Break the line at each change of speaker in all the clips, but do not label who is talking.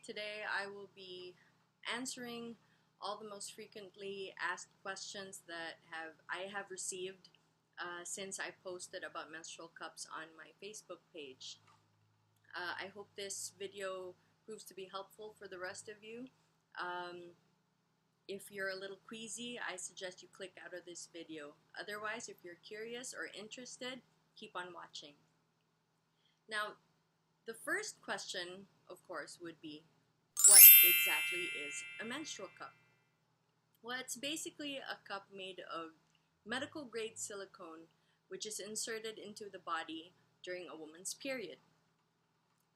today I will be answering all the most frequently asked questions that I have received since I posted about menstrual cups on my Facebook page. I hope this video proves to be helpful for the rest of you. If you're a little queasy, I suggest you click out of this video. Otherwise, if you're curious or interested, keep on watching. Now, the first question, of course, would be, what exactly is a menstrual cup? Well, it's basically a cup made of medical grade silicone, which is inserted into the body during a woman's period.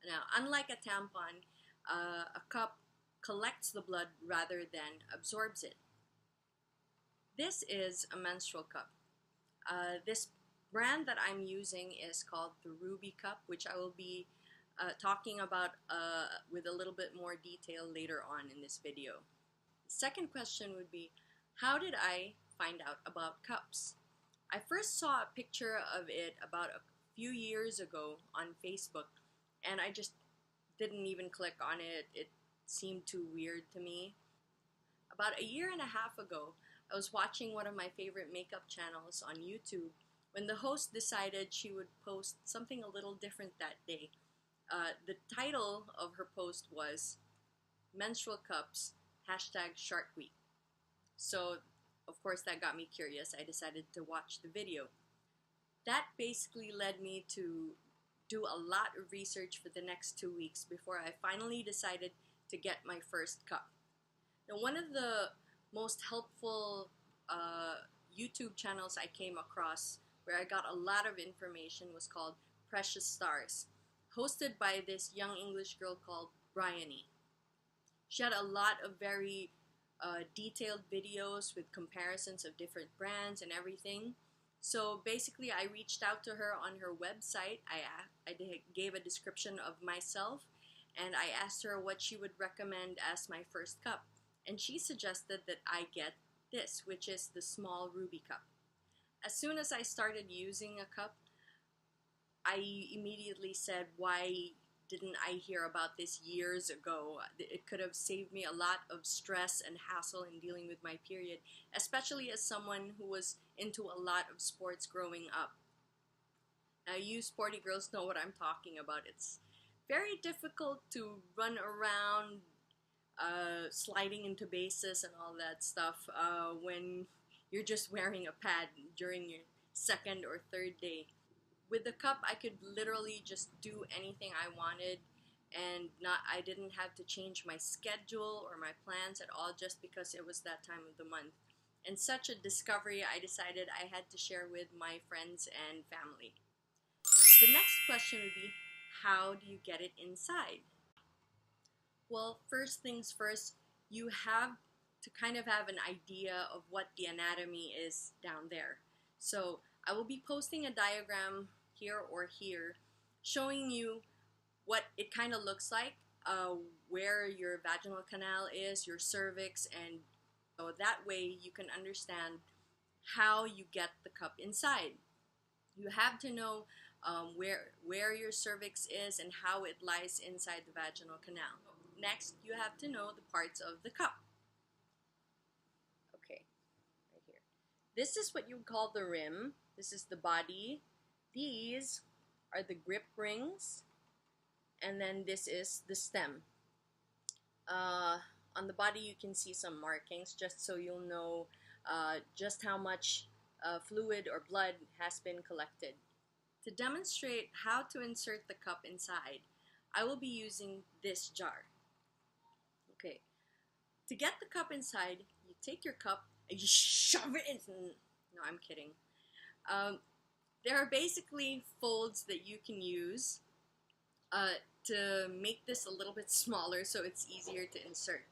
Now, unlike a tampon, a cup collects the blood rather than absorbs it. This is a menstrual cup. This brand that I'm using is called the Ruby Cup, which I will be talking about with a little bit more detail later on in this video. The second question would be, how did I find out about cups? I first saw a picture of it about a few years ago on Facebook, and I just didn't even click on it. It seemed too weird to me. About a year and a half ago, I was watching one of my favorite makeup channels on YouTube when the host decided she would post something a little different that day. The title of her post was Menstrual Cups #Shark Week. So, of course, that got me curious. I decided to watch the video. That basically led me to do a lot of research for the next 2 weeks before I finally decided to get my first cup. Now, one of the most helpful YouTube channels I came across where I got a lot of information was called Precious Stars, hosted by this young English girl called Bryony. She had a lot of very detailed videos with comparisons of different brands and everything. So basically, I reached out to her on her website. I gave a description of myself, and I asked her what she would recommend as my first cup. And she suggested that I get this, which is the small Ruby Cup. As soon as I started using a cup, I immediately said, why didn't I hear about this years ago? It could have saved me a lot of stress and hassle in dealing with my period, especially as someone who was into a lot of sports growing up. Now, you sporty girls know what I'm talking about. It's very difficult to run around sliding into bases and all that stuff when you're just wearing a pad during your second or third day. With the cup, I could literally just do anything I wanted, and I didn't have to change my schedule or my plans at all just because it was that time of the month. And such a discovery, I decided I had to share with my friends and family. The next question would be, how do you get it inside? Well, first things first, you have to kind of have an idea of what the anatomy is down there. So I will be posting a diagram here or here showing you what it kind of looks like, where your vaginal canal is, your cervix, and so that way you can understand how you get the cup inside. You have to know where your cervix is and how it lies inside the vaginal canal. Next, you have to know the parts of the cup. Okay, right here. This is what you would call the rim. This is the body. These are the grip rings. And then this is the stem. On the body, you can see some markings just so you'll know just how much fluid or blood has been collected. To demonstrate how to insert the cup inside, I will be using this jar. Okay, to get the cup inside, you take your cup and you shove it in. No, I'm kidding. There are basically folds that you can use to make this a little bit smaller so it's easier to insert.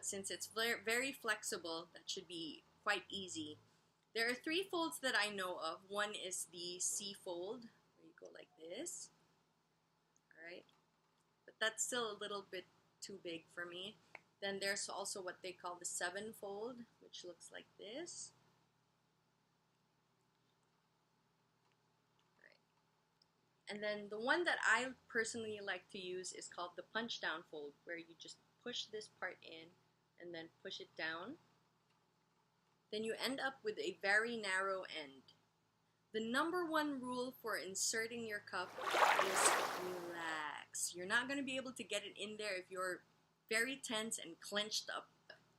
Since it's very flexible, that should be quite easy. There are 3 folds that I know of. One is the C fold, where you go like this. Alright, but that's still a little bit too big for me. Then there's also what they call the 7 fold, which looks like this. And then the one that I personally like to use is called the punch down fold, where you just push this part in and then push it down. Then you end up with a very narrow end. The number one rule for inserting your cup is relax. You're not going to be able to get it in there if you're very tense and clenched up.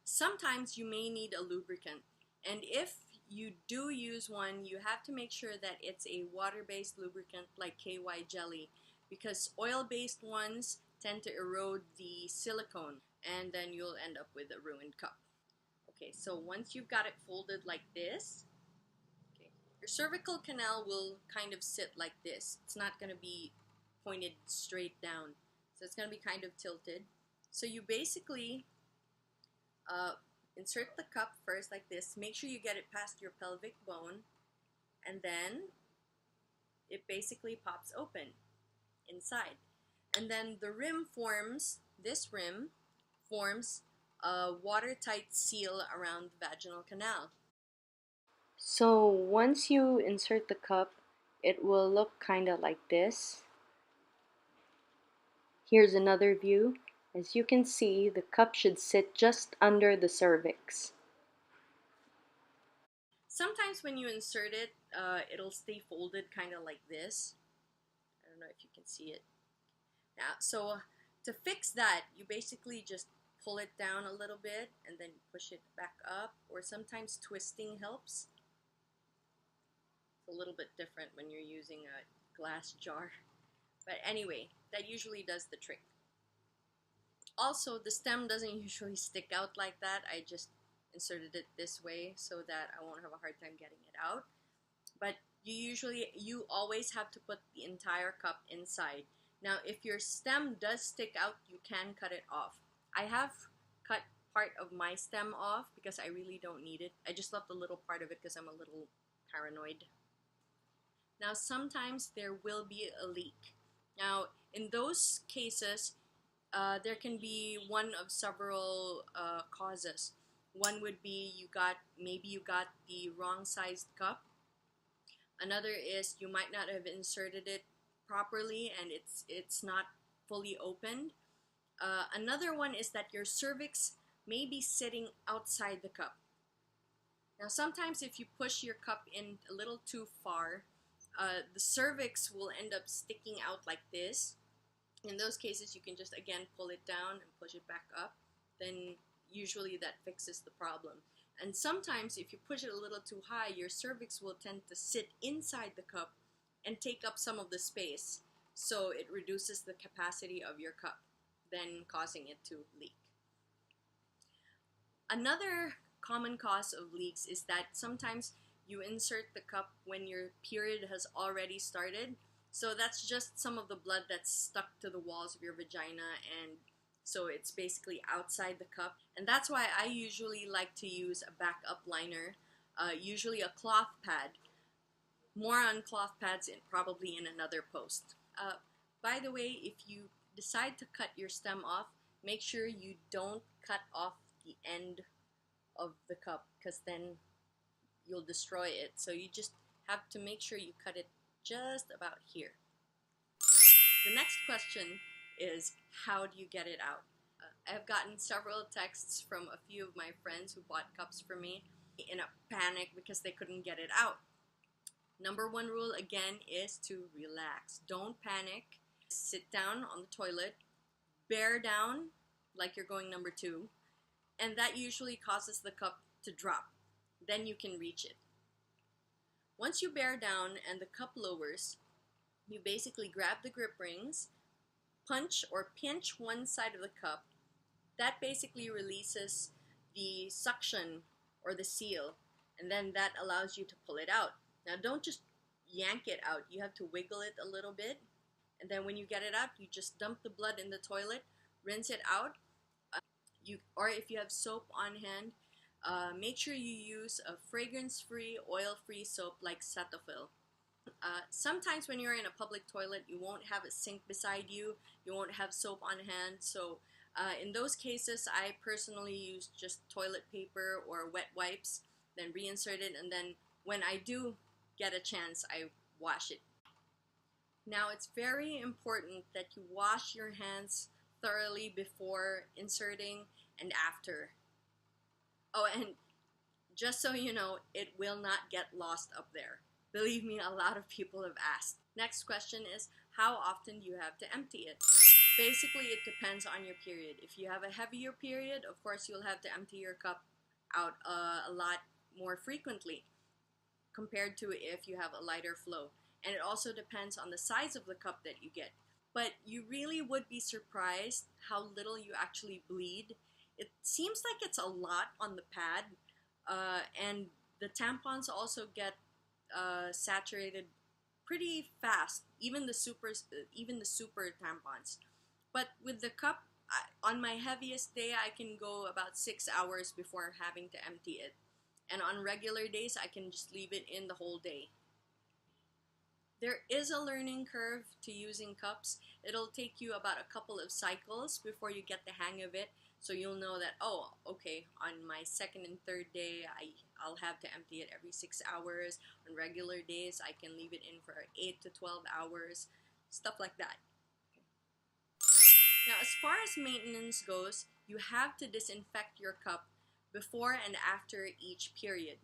Sometimes you may need a lubricant, and if you do use one, you have to make sure that it's a water-based lubricant like KY jelly, because oil-based ones tend to erode the silicone, and then you'll end up with a ruined cup. Okay, so once you've got it folded like this, okay, your cervical canal will kind of sit like this. It's not going to be pointed straight down, so it's going to be kind of tilted. So you basically insert the cup first like this. Make sure you get it past your pelvic bone, and then it basically pops open inside. And then the rim forms, this rim forms a watertight seal around the vaginal canal. So once you insert the cup, it will look kind of like this. Here's another view. As you can see, the cup should sit just under the cervix. Sometimes when you insert it, it'll stay folded kind of like this. I don't know if you can see it. Now, so to fix that, you basically just pull it down a little bit and then push it back up, or sometimes twisting helps. It's a little bit different when you're using a glass jar. But anyway, that usually does the trick. Also, the stem doesn't usually stick out like that. I just inserted it this way so that I won't have a hard time getting it out. But you always have to put the entire cup inside. Now, if your stem does stick out, you can cut it off. I have cut part of my stem off because I really don't need it. I just left a little part of it because I'm a little paranoid. Now, sometimes there will be a leak. Now, in those cases, there can be one of several causes. One would be maybe you got the wrong sized cup. Another is you might not have inserted it properly and it's not fully opened. Another one is that your cervix may be sitting outside the cup. Now, sometimes if you push your cup in a little too far, the cervix will end up sticking out like this. In those cases, you can just again pull it down and push it back up. Then usually that fixes the problem. And sometimes if you push it a little too high, your cervix will tend to sit inside the cup and take up some of the space. So it reduces the capacity of your cup, then causing it to leak. Another common cause of leaks is that sometimes you insert the cup when your period has already started. So that's just some of the blood that's stuck to the walls of your vagina, and so it's basically outside the cup. And that's why I usually like to use a backup liner, usually a cloth pad. More on cloth pads probably in another post. By the way, if you decide to cut your stem off, make sure you don't cut off the end of the cup, because then you'll destroy it. So you just have to make sure you cut it just about here. The next question is, how do you get it out? I've gotten several texts from a few of my friends who bought cups for me in a panic because they couldn't get it out. Number one rule again is to relax. Don't panic. Sit down on the toilet, bear down like you're going number 2, and that usually causes the cup to drop. Then you can reach it. Once you bear down and the cup lowers, you basically grab the grip rings, punch or pinch one side of the cup. That basically releases the suction or the seal, and then that allows you to pull it out. Now, don't just yank it out. You have to wiggle it a little bit, and then when you get it out, you just dump the blood in the toilet, rinse it out. Or if you have soap on hand, make sure you use a fragrance-free, oil-free soap like Cetaphil. Sometimes when you're in a public toilet, you won't have a sink beside you, you won't have soap on hand, so in those cases, I personally use just toilet paper or wet wipes, then reinsert it, and then when I do get a chance, I wash it. Now, it's very important that you wash your hands thoroughly before inserting and after. Oh, and just so you know, it will not get lost up there. Believe me, a lot of people have asked. Next question is, how often do you have to empty it? Basically, it depends on your period. If you have a heavier period, of course, you'll have to empty your cup out a lot more frequently compared to if you have a lighter flow. And it also depends on the size of the cup that you get. But you really would be surprised how little you actually bleed. It seems like it's a lot on the pad, and the tampons also get saturated pretty fast. Even the super tampons. But with the cup, on my heaviest day, I can go about 6 hours before having to empty it. And on regular days, I can just leave it in the whole day. There is a learning curve to using cups. It'll take you about a couple of cycles before you get the hang of it. So you'll know that, oh, okay, on my second and third day, I'll have to empty it every 6 hours. On regular days, I can leave it in for 8 to 12 hours, stuff like that. Now, as far as maintenance goes, you have to disinfect your cup before and after each period.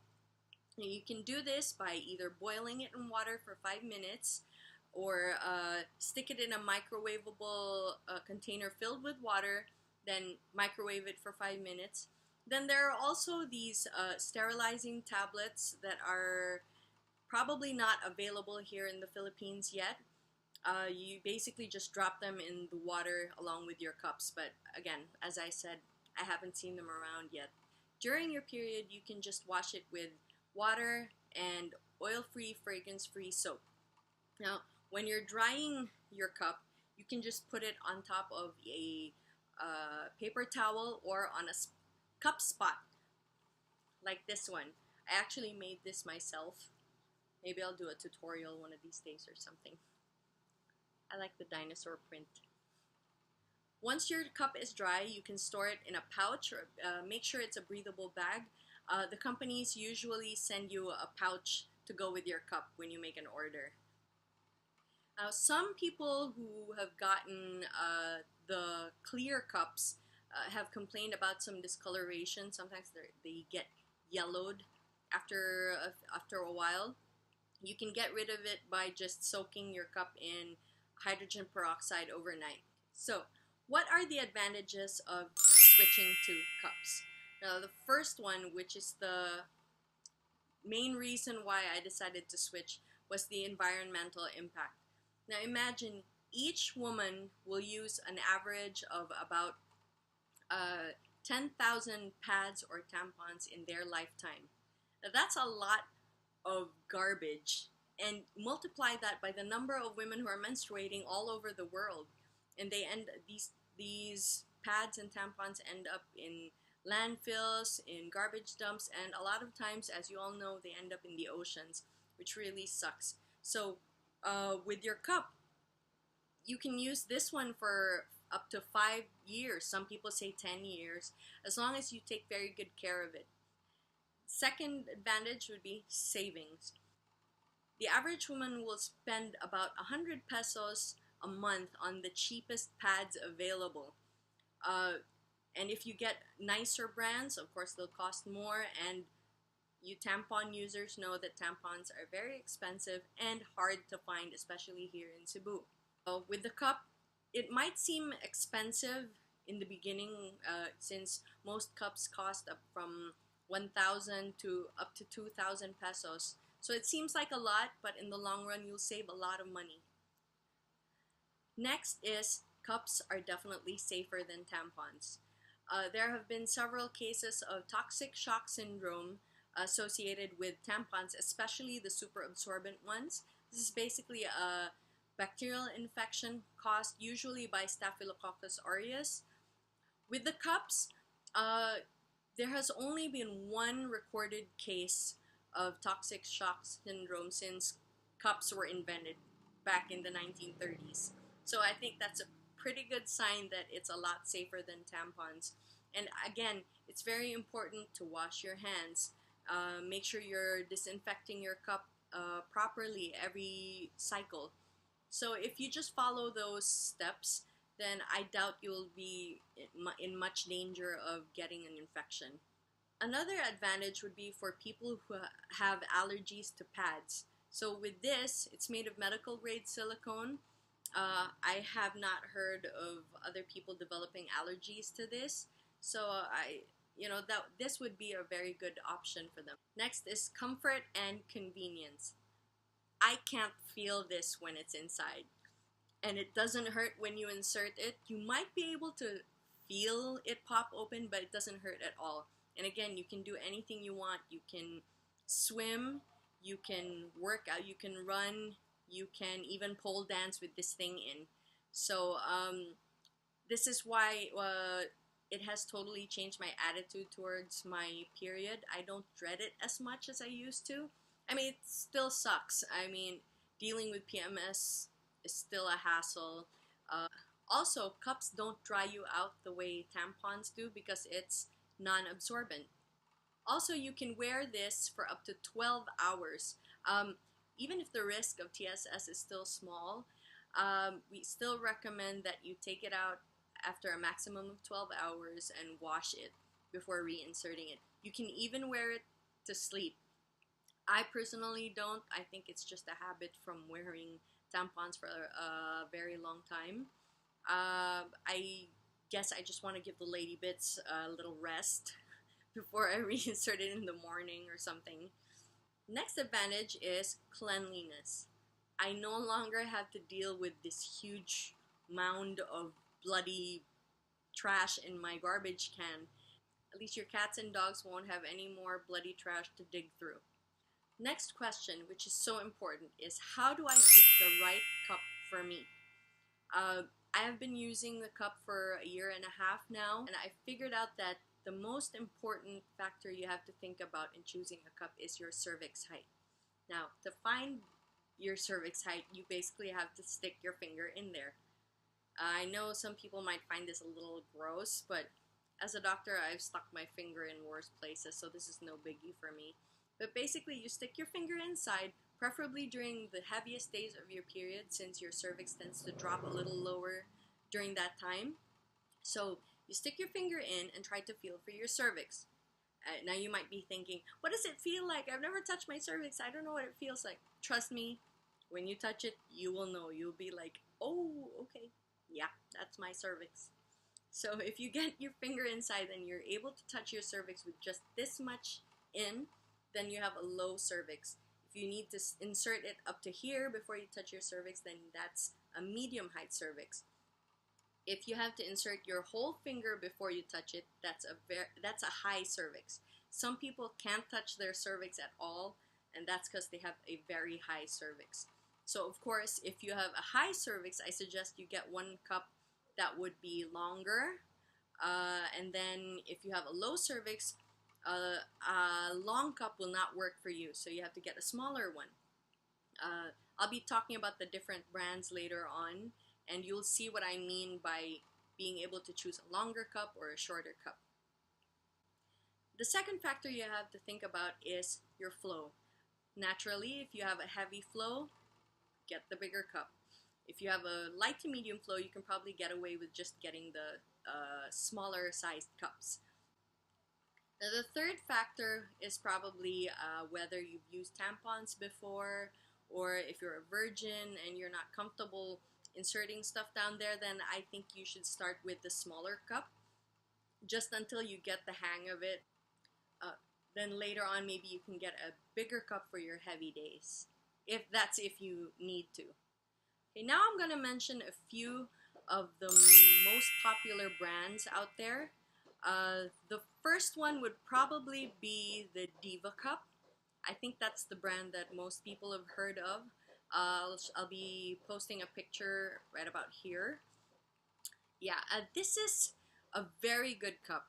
Now, you can do this by either boiling it in water for 5 minutes or stick it in a microwavable container filled with water, then microwave it for 5 minutes. Then there are also these sterilizing tablets that are probably not available here in the Philippines yet. You basically just drop them in the water along with your cups, but again, as I said, I haven't seen them around yet. During your period, you can just wash it with water and oil-free, fragrance-free soap. Now, when you're drying your cup, you can just put it on top of a paper towel or on a cup spot, like this one. I actually made this myself. Maybe I'll do a tutorial one of these days or something. I like the dinosaur print. Once your cup is dry, you can store it in a pouch or make sure it's a breathable bag. The companies usually send you a pouch to go with your cup when you make an order. Some people who have gotten the clear cups have complained about some discoloration. Sometimes they get yellowed after a while. You can get rid of it by just soaking your cup in hydrogen peroxide overnight. So, what are the advantages of switching to cups? Now, the first one, which is the main reason why I decided to switch, was the environmental impact. Now, imagine each woman will use an average of about 10,000 pads or tampons in their lifetime. Now, that's a lot of garbage, and multiply that by the number of women who are menstruating all over the world, and these pads and tampons end up in landfills, in garbage dumps, and a lot of times, as you all know, they end up in the oceans, which really sucks. So with your cup, you can use this one for up to 5 years. Some people say 10 years, as long as you take very good care of it. Second advantage would be savings. The average woman will spend about 100 pesos a month on the cheapest pads available. And if you get nicer brands, of course, they'll cost more. And you tampon users know that tampons are very expensive and hard to find, especially here in Cebu. With the cup, it might seem expensive in the beginning since most cups cost up from 1,000 to up to 2,000 pesos. So it seems like a lot, but in the long run, you'll save a lot of money. Next is, cups are definitely safer than tampons. There have been several cases of toxic shock syndrome associated with tampons, especially the super absorbent ones. This is basically a bacterial infection caused usually by Staphylococcus aureus. With the cups, there has only been one recorded case of toxic shock syndrome since cups were invented back in the 1930s. So I think that's a pretty good sign that it's a lot safer than tampons. And again, it's very important to wash your hands. Make sure you're disinfecting your cup properly every cycle. So if you just follow those steps, then I doubt you'll be in much danger of getting an infection. Another advantage would be for people who have allergies to pads. So with this, it's made of medical grade silicone. I have not heard of other people developing allergies to this, so that this would be a very good option for them. Next is comfort and convenience. I can't feel this when it's inside, and it doesn't hurt when you insert it. You might be able to feel it pop open, but it doesn't hurt at all. And again, you can do anything you want. You can swim, you can work out, you can run, you can even pole dance with this thing in. So this is why it has totally changed my attitude towards my period. I don't dread it as much as I used to. I mean, it still sucks. I mean, dealing with PMS is still a hassle. Also, cups don't dry you out the way tampons do because it's non-absorbent. Also, you can wear this for up to 12 hours. Even if the risk of TSS is still small, we still recommend that you take it out after a maximum of 12 hours and wash it before reinserting it. You can even wear it to sleep. I personally don't. I think it's just a habit from wearing tampons for a very long time. I guess I just want to give the lady bits a little rest before I reinsert it in the morning or something. Next advantage is cleanliness. I no longer have to deal with this huge mound of bloody trash in my garbage can. At least your cats and dogs won't have any more bloody trash to dig through. Next question, which is so important, is how do I pick the right cup for me? I have been using the cup for a year and a half now, and I figured out that the most important factor you have to think about in choosing a cup is your cervix height. Now, to find your cervix height, you basically have to stick your finger in there. I know some people might find this a little gross, but as a doctor, I've stuck my finger in worse places, so this is no biggie for me. But basically, you stick your finger inside, preferably during the heaviest days of your period, since your cervix tends to drop a little lower during that time. So you stick your finger in and try to feel for your cervix. Now you might be thinking, what does it feel like? I've never touched my cervix. I don't know what it feels like. Trust me, when you touch it, you will know. You'll be like, oh, okay. Yeah, that's my cervix. So if you get your finger inside and you're able to touch your cervix with just this much in, then you have a low cervix. If you need to insert it up to here before you touch your cervix, then that's a medium height cervix. If you have to insert your whole finger before you touch it, that's a high cervix. Some people can't touch their cervix at all, and that's because they have a very high cervix. So of course, if you have a high cervix, I suggest you get one cup that would be longer. And then if you have a low cervix, a long cup will not work for you, so you have to get a smaller one. I'll be talking about the different brands later on, and you'll see what I mean by being able to choose a longer cup or a shorter cup. The second factor you have to think about is your flow. Naturally, if you have a heavy flow, get the bigger cup. If you have a light to medium flow, you can probably get away with just getting the smaller sized cups. Now, the third factor is probably whether you've used tampons before, or if you're a virgin and you're not comfortable inserting stuff down there, then I think you should start with the smaller cup just until you get the hang of it. Then later on, maybe you can get a bigger cup for your heavy days, if you need to. Okay, now I'm going to mention a few of the most popular brands out there. The first one would probably be the Diva Cup. I think that's the brand that most people have heard of. I'll be posting a picture right about here. Yeah, this is a very good cup.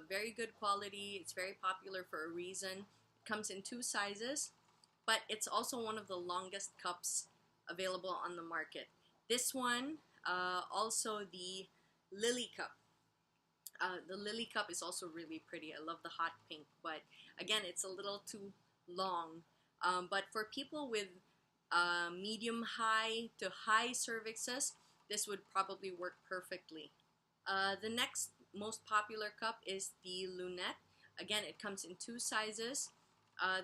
Very good quality. It's very popular for a reason. It comes in 2 sizes, but it's also one of the longest cups available on the market. This one, also the Lily Cup. The Lily Cup is also really pretty. I love the hot pink, but again, it's a little too long. But for people with medium high to high cervixes, this would probably work perfectly. The next most popular cup is the lunette. Again, it comes in two sizes.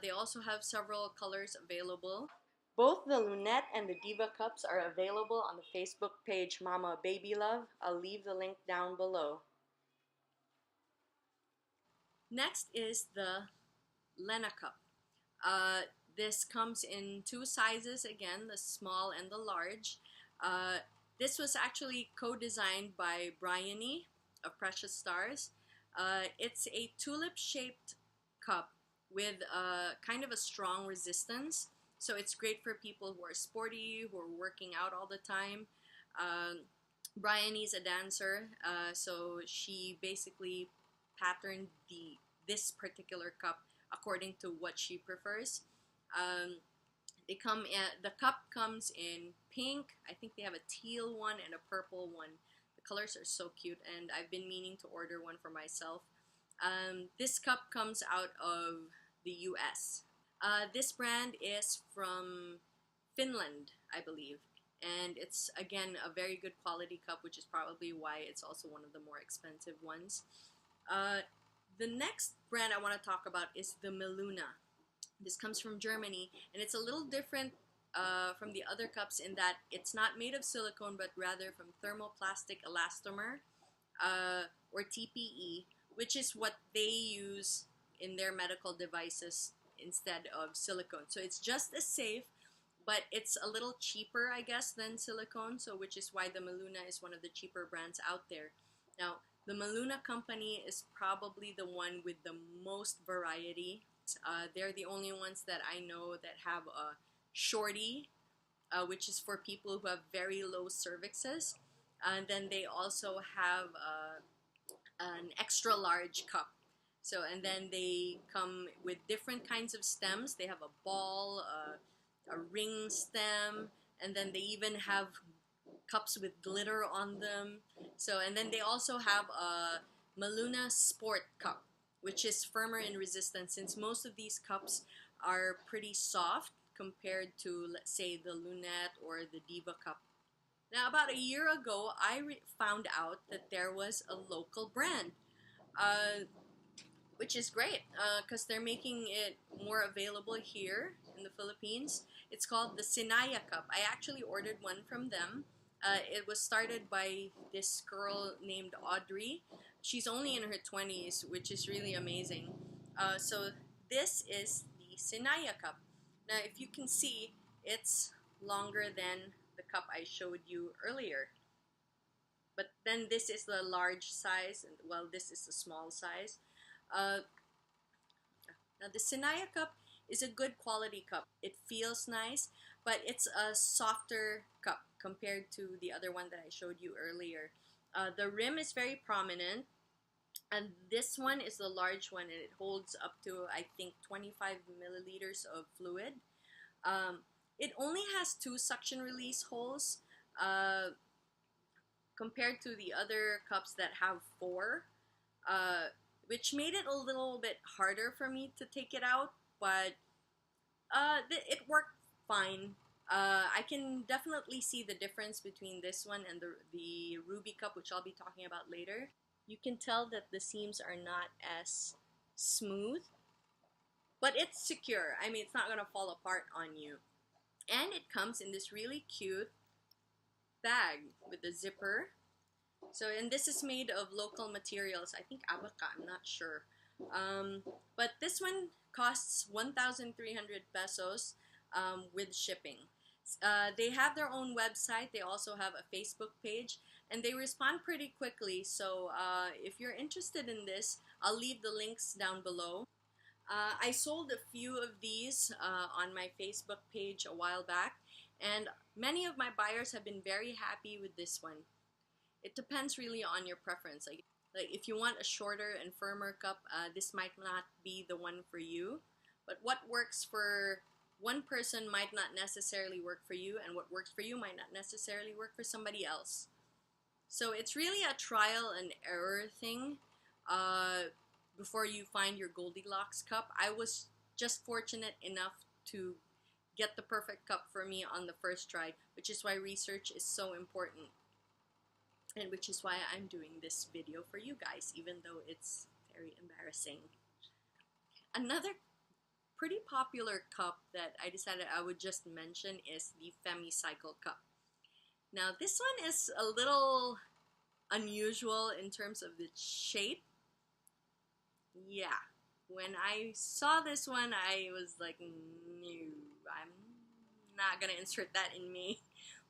They also have several colors available. Both the lunette and the diva cups are available on the Facebook page Mama Baby Love. I'll leave the link down below. Next is the Lena cup. This comes in two sizes again, the small and the large. This was actually co-designed by Bryony of Precious Stars. It's a tulip-shaped cup with kind of a strong resistance. So it's great for people who are sporty, who are working out all the time. Bryony's a dancer, so she basically patterned this particular cup according to what she prefers. The cup comes in pink. I think they have a teal one and a purple one. The colors are so cute, and I've been meaning to order one for myself. This cup comes out of the US. This brand is from Finland, I believe, and it's again a very good quality cup, which is probably why it's also one of the more expensive ones. The next brand I want to talk about is the Meluna. This comes from Germany, and it's a little different from the other cups in that it's not made of silicone, but rather from thermoplastic elastomer, or TPE, which is what they use in their medical devices instead of silicone. So it's just as safe, but it's a little cheaper, I guess, than silicone, so which is why the Meluna is one of the cheaper brands out there. Now, the Meluna company is probably the one with the most variety. They're the only ones that I know that have a shorty, which is for people who have very low cervixes. And then they also have an extra large cup. So, and then they come with different kinds of stems. They have a ball, a ring stem, and then they even have cups with glitter on them. So, and then they also have a Meluna Sport cup, which is firmer in resistance, since most of these cups are pretty soft compared to, let's say, the Lunette or the Diva cup. Now, about a year ago, I found out that there was a local brand, which is great because they're making it more available here in the Philippines. It's called the Sinaya cup. I actually ordered one from them. It was started by this girl named Audrey. She's only in her 20s, which is really amazing. So this is the Sinaya cup. Now, if you can see, it's longer than the cup I showed you earlier. But then this is the large size, and well, this is the small size. Now, the Sinaya cup is a good quality cup. It feels nice, but it's a softer cup compared to the other one that I showed you earlier. The rim is very prominent, and this one is the large one, and it holds up to, I think, 25 milliliters of fluid. It only has 2 suction release holes compared to the other cups that have 4, which made it a little bit harder for me to take it out, but it worked fine. I can definitely see the difference between this one and the Ruby cup, which I'll be talking about later. You can tell that the seams are not as smooth, but it's secure. I mean, it's not going to fall apart on you. And it comes in this really cute bag with a zipper. So, and this is made of local materials. I think abaca, I'm not sure. But this one costs 1,300 pesos with shipping. They have their own website. They also have a Facebook page, and they respond pretty quickly. So if you're interested in this, I'll leave the links down below. I sold a few of these on my Facebook page a while back, and many of my buyers have been very happy with this one. It depends really on your preference. Like if you want a shorter and firmer cup, this might not be the one for you. But what works for one person might not necessarily work for you, and what works for you might not necessarily work for somebody else. So it's really a trial and error thing before you find your Goldilocks cup. I was just fortunate enough to get the perfect cup for me on the first try, which is why research is so important. And which is why I'm doing this video for you guys, even though it's very embarrassing. Another pretty popular cup that I decided I would just mention is the Femicycle cup. Now this one is a little unusual in terms of the shape. Yeah, when I saw this one, I was like, no, I'm not gonna insert that in me.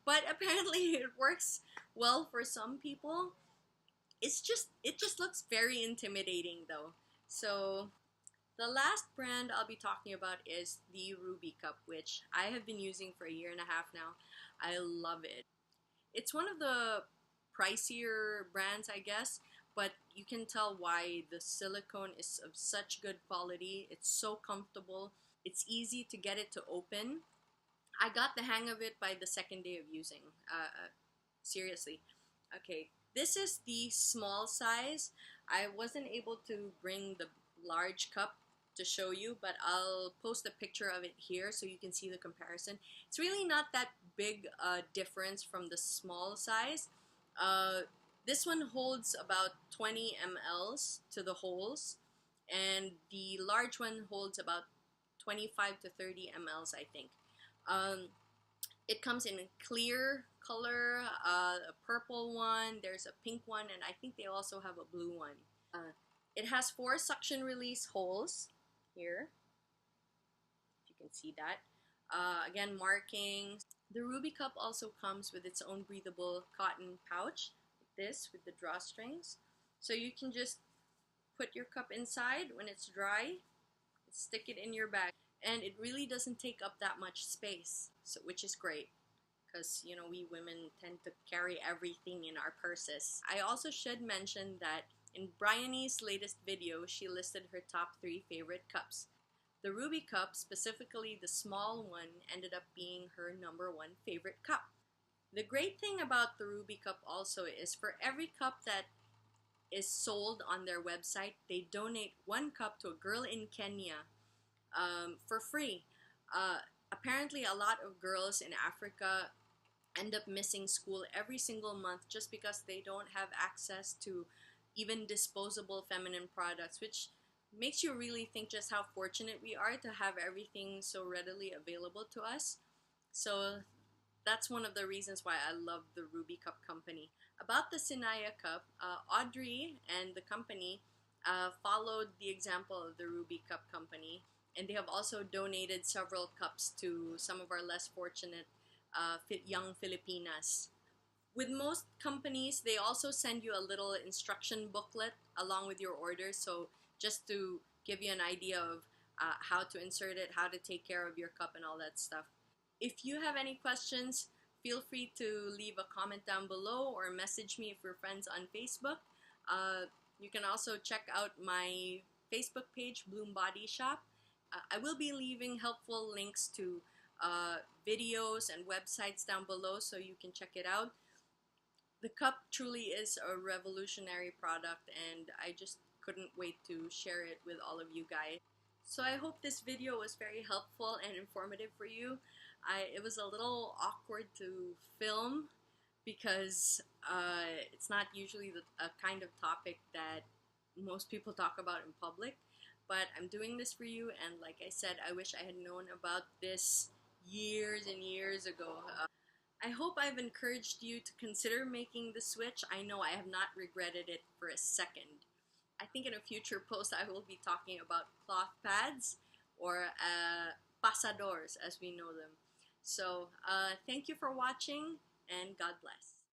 But apparently it works well for some people. It just looks very intimidating though. So the last brand I'll be talking about is the Ruby cup, which I have been using for a year and a half now. I love it. It's one of the pricier brands, I guess, but you can tell why. The silicone is of such good quality. It's so comfortable. It's easy to get it to open. I got the hang of it by the second day of using. Seriously. Okay, this is the small size. I wasn't able to bring the large cup to show you, but I'll post a picture of it here so you can see the comparison. It's really not that big difference from the small size. This one holds about 20 mLs to the holes, and the large one holds about 25 to 30 mLs, I think. It comes in a clear color, a purple one, there's a pink one, and I think they also have a blue one. It has 4 suction release holes here, if you can see that. Again, markings. The Ruby cup also comes with its own breathable cotton pouch, like this, with the drawstrings. So you can just put your cup inside when it's dry, stick it in your bag, and it really doesn't take up that much space, so, which is great, because, you know, we women tend to carry everything in our purses. I also should mention that in Bryony's latest video, she listed her top 3 favorite cups. The Ruby cup, specifically the small one, ended up being her #1 favorite cup. The great thing about the Ruby cup also is for every cup that is sold on their website, they donate 1 cup to a girl in Kenya for free. Apparently a lot of girls in Africa end up missing school every single month just because they don't have access to even disposable feminine products, which makes you really think just how fortunate we are to have everything so readily available to us. So that's one of the reasons why I love the Ruby Cup company. About the Sinaya Cup, Audrey and the company followed the example of the Ruby Cup company, and they have also donated several cups to some of our less fortunate young Filipinas. With most companies, they also send you a little instruction booklet along with your order, so just to give you an idea of how to insert it, how to take care of your cup and all that stuff. If you have any questions, feel free to leave a comment down below or message me if we're friends on Facebook. You can also check out my Facebook page, bloombodyshop. I will be leaving helpful links to videos and websites down below so you can check it out. The cup truly is a revolutionary product, and I just couldn't wait to share it with all of you guys. So I hope this video was very helpful and informative for you. It was a little awkward to film because it's not usually a kind of topic that most people talk about in public, but I'm doing this for you, and like I said, I wish I had known about this years and years ago. I hope I've encouraged you to consider making the switch. I know I have not regretted it for a second. I think in a future post I will be talking about cloth pads or pasadors as we know them. So thank you for watching, and God bless.